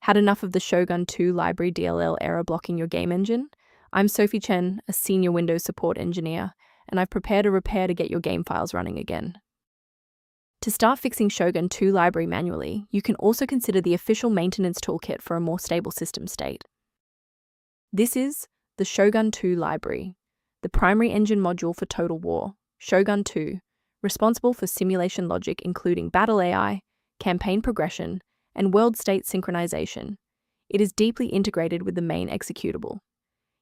Had enough of the Shogun2 library DLL error blocking your game engine? I'm Sophie Chen, a senior Windows support engineer, and I've prepared a repair to get your game files running again. To start fixing Shogun2 library manually, you can also consider the official maintenance toolkit for a more stable system state. This is the Shogun2 library, the primary engine module for Total War, Shogun2, responsible for simulation logic including battle AI, campaign progression, and world state synchronization. It is deeply integrated with the main executable.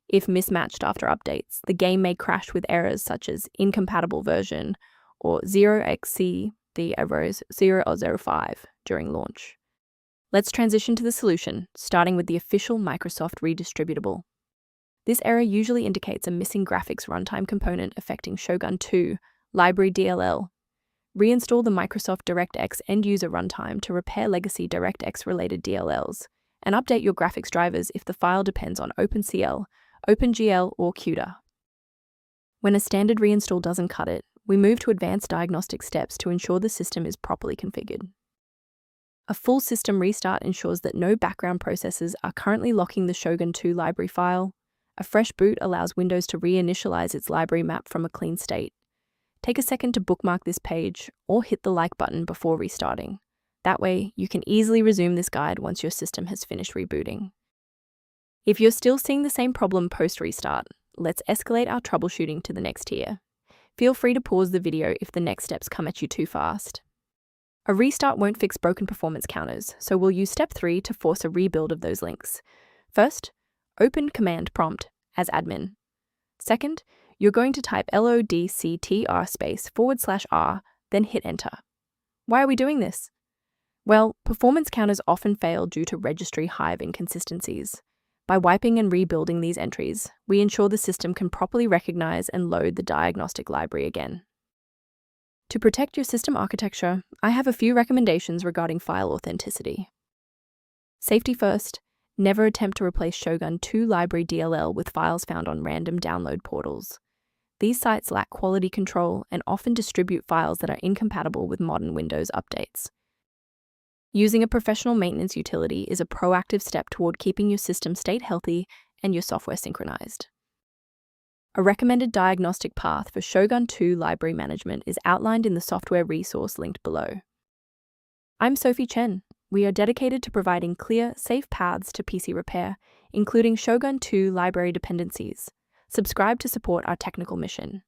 If mismatched after updates, the game may crash with errors such as incompatible version or 0xC, the errors 0 or 05 during launch. Let's transition to the solution, starting with the official Microsoft redistributable. This error usually indicates a missing graphics runtime component affecting Shogun2 library DLL. Reinstall the Microsoft DirectX end-user runtime to repair legacy DirectX-related DLLs, and update your graphics drivers if the file depends on OpenCL, OpenGL, or CUDA. When a standard reinstall doesn't cut it, we move to advanced diagnostic steps to ensure the system is properly configured. A full system restart ensures that no background processes are currently locking the Shogun2 library file. A fresh boot allows Windows to reinitialize its library map from a clean state. Take a second to bookmark this page or hit the like button before restarting. That way, you can easily resume this guide once your system has finished rebooting. If you're still seeing the same problem post-restart, let's escalate our troubleshooting to the next tier. Feel free to pause the video if the next steps come at you too fast. A restart won't fix broken performance counters, so we'll use step 3 to force a rebuild of those links. First, open command prompt as admin. Second, you're going to type lodctr/r, then hit enter. Why are we doing this? Well, performance counters often fail due to registry hive inconsistencies. By wiping and rebuilding these entries, we ensure the system can properly recognize and load the diagnostic library again. To protect your system architecture, I have a few recommendations regarding file authenticity. Safety first, never attempt to replace Shogun2 library DLL with files found on random download portals. These sites lack quality control and often distribute files that are incompatible with modern Windows updates. Using a professional maintenance utility is a proactive step toward keeping your system state healthy and your software synchronized. A recommended diagnostic path for Shogun2 library management is outlined in the software resource linked below. I'm Sophie Chen. We are dedicated to providing clear, safe paths to PC repair, including Shogun2 library dependencies. Subscribe to support our technical mission.